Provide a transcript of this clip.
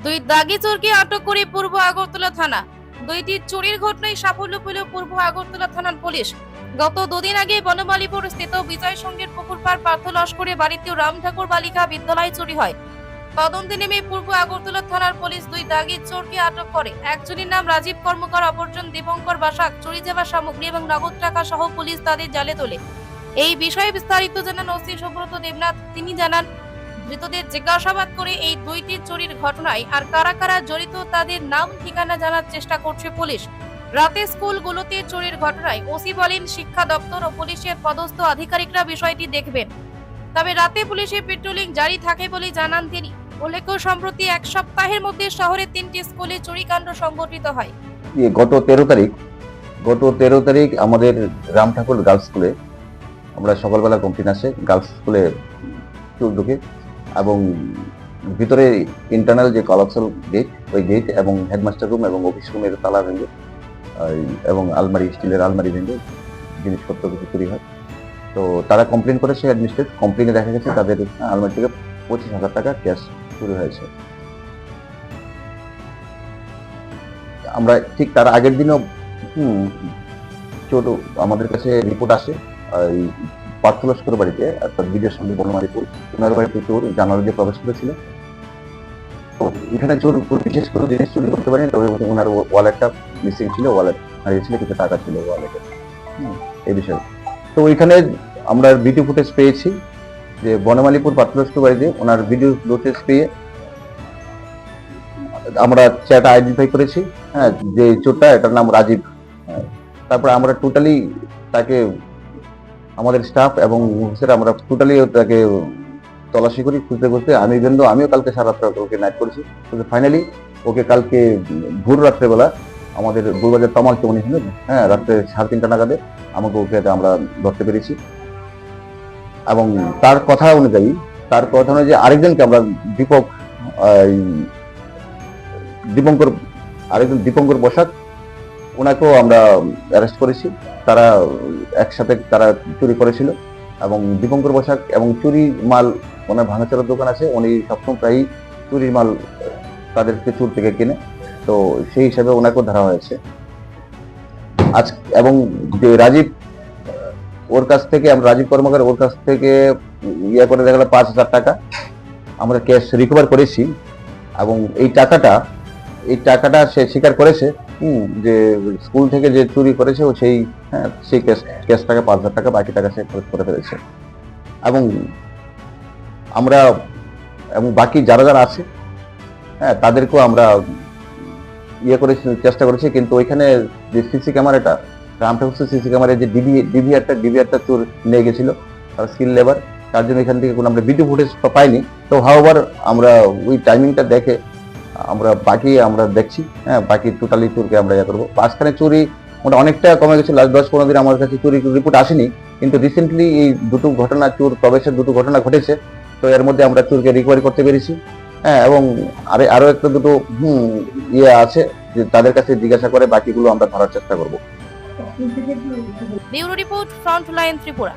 দুই দাগি চোরকে আটক করে পূর্ব আগরতলা থানা। দুইটি চুরির ঘটনায় সাফল্য পেল পূর্ব আগরতলা থানার পুলিশ। গত দুদিন আগে বনমালীপুর স্থিত বিজয় সঙ্গের পুকুরপাড় পার্থ লস্করের বাড়িতে রাম ঠাকুর বালিকা বিদ্যালয় চুরি হয়। তদন্তে নেমে পূর্ব আগরতলা থানার পুলিশ দুই দাগি চোরকে আটক করে। একজনের নাম রাজীব কর্মকার, অপরজন দীপঙ্কর বাসাক। চুরি যাওয়া সামগ্রী এবং নগদ টাকা সহ পুলিশ তাদের জালে তোলে। এই বিষয়ে বিস্তারিত জানান ওসি সুব্রত দেবনাথ। তিনি জানান, ধৃতদের জিজ্ঞাসাবাদ করে এই দুইটি চুরির ঘটনায় আর কারা কারা জড়িত তাদের নাম ঠিকানা জানার চেষ্টা করছে পুলিশ। রাতে স্কুলগুলোতে চুরির ঘটনায় ওসি বলেন, শিক্ষা দপ্তর ও পুলিশের পদস্থ আধিকারিকরা বিষয়টি দেখবেন। তবে রাতে পুলিশের পেট্রোলিং জারি থাকে বলে জানান তিনি। উল্লেখ্য, সম্প্রতি এক সপ্তাহের মধ্যে শহরে 3টি স্কুলে চুরিকাণ্ড সংঘটিত হয়। গত 13 তারিখ আমাদের রাম ঠাকুর গার্লস স্কুলে আমরা সকালবেলা কমপ্লেন আসে, গার্লস স্কুলে চোর ঢুকে এবং ভিতরে ইন্টারনাল যে কলাপসাল গেট, ওই গেট এবং হেডমাস্টার রুম এবং অফিস রুমের তালা ভেঙে এবং আলমারি, স্টিলের আলমারি ভেঙে জিনিসপত্র কিছু চুরি হয়। তো তারা কমপ্লেন করেছে, অ্যাডমিনিস্ট্রেট কমপ্লেনে দেখা গেছে তাদের আলমারি থেকে 25,000 টাকা ক্যাশ চুরি হয়েছে। আমরা ঠিক তার আগের দিনও চোর আমাদের কাছে রিপোর্ট আসে পার্থ লস্কর বাড়িতে, অর্থাৎ বিজয় সঙ্গে বনমালীপুর, ওনার বাড়িতে চোর জানালা দিয়ে প্রবেশ করেছিল। তো এখানে চোর বিশেষ করে জিনিস চুরি করতে পারেনি, তবে ওনার ওয়ালেটটা মিসিং ছিল, ওয়ালেট হারিয়েছিল, কিছু টাকা ছিল ওয়ালেটে, এই বিষয়ে। তো ওইখানে আমরা ভিডিও ফুটেজ পেয়েছি যে বনমালীপুর পার্থ লস্কর বাড়িতে ওনার ভিডিও ফুটেজ পেয়ে আমরা চ্যাটটা আইডেন্টিফাই করেছি, হ্যাঁ, যে চোরটা, এটার নাম রাজীব। তারপরে আমরা টোটালি তাকে, আমাদের স্টাফ এবং আমরা টোটালি তাকে তল্লাশি করি, খুঁজতে আমিও কালকে সারা রাত্রে ওকে নাইট করেছি। কিন্তু ফাইনালি ওকে কালকে ভোর রাত্রেবেলা আমাদের গোলবাজার তামাল চৌনি ছিল, হ্যাঁ, রাত্রে 3:30 নাগাদে আমাকে ওকে আমরা ধরতে পেরেছি। এবং তার কথা অনুযায়ী আরেকজনকে আমরা দীপঙ্কর বসাক, ওনাকেও আমরা অ্যারেস্ট করেছি। তারা একসাথে চুরি করেছিল এবং দীপঙ্কর বসাক এবং চুরি মাল, ওনার ভাঙাচোরার দোকান আছে, উনি সবসময় প্রায় চুরির মাল তাদেরকে চুর থেকে কিনে, তো সেই হিসাবে ওনাকেও ধরা হয়েছে আজ। এবং যে রাজীব কর্মকার, ওর কাছ থেকে করে দেখা গেল 5,000 টাকা আমরা ক্যাশ রিকভার করেছি। এবং এই টাকাটা সে স্বীকার করেছে যে স্কুল থেকে যে চুরি করেছে ও সেই ক্যাশ টাকা 5,000 টাকা, বাকি টাকা সে খরচ করে ফেলেছে। এবং আমরা বাকি যারা আছে, হ্যাঁ, তাদেরকেও আমরা চেষ্টা করেছি। কিন্তু ওইখানে যে সিসি ক্যামেরাটা, রাম ঠাকুর সিসি ক্যামেরায় যে ডিভিআরটা চোর নিয়ে গেছিল, তার স্কিল লেবার, তার জন্য এখান থেকে কোনো আমরা ভিডিও ফুটেজ পাইনি। তো হাওয়ার আমরা ওই টাইমিংটা দেখে বাকি আমরা দেখছি, হ্যাঁ, বাকি টোটালি চোরকে আমরা করবো। মাঝখানে চুরি অনেকটা কমে গেছে, লাস্ট 10-15 দিন আমার কাছে চুরি রিপোর্ট আসেনি, কিন্তু রিসেন্টলি এই দুটো ঘটনা, চোর প্রবেশের দুটো ঘটনা ঘটেছে। তো এর মধ্যে আমরা চোরকে রিকভারি করতে পেরেছি, হ্যাঁ। এবং আরো একটা দুটো আছে যে তাদের কাছে জিজ্ঞাসা করে বাকিগুলো আমরা ধরার চেষ্টা করবো। Bureau report, frontline Tripura.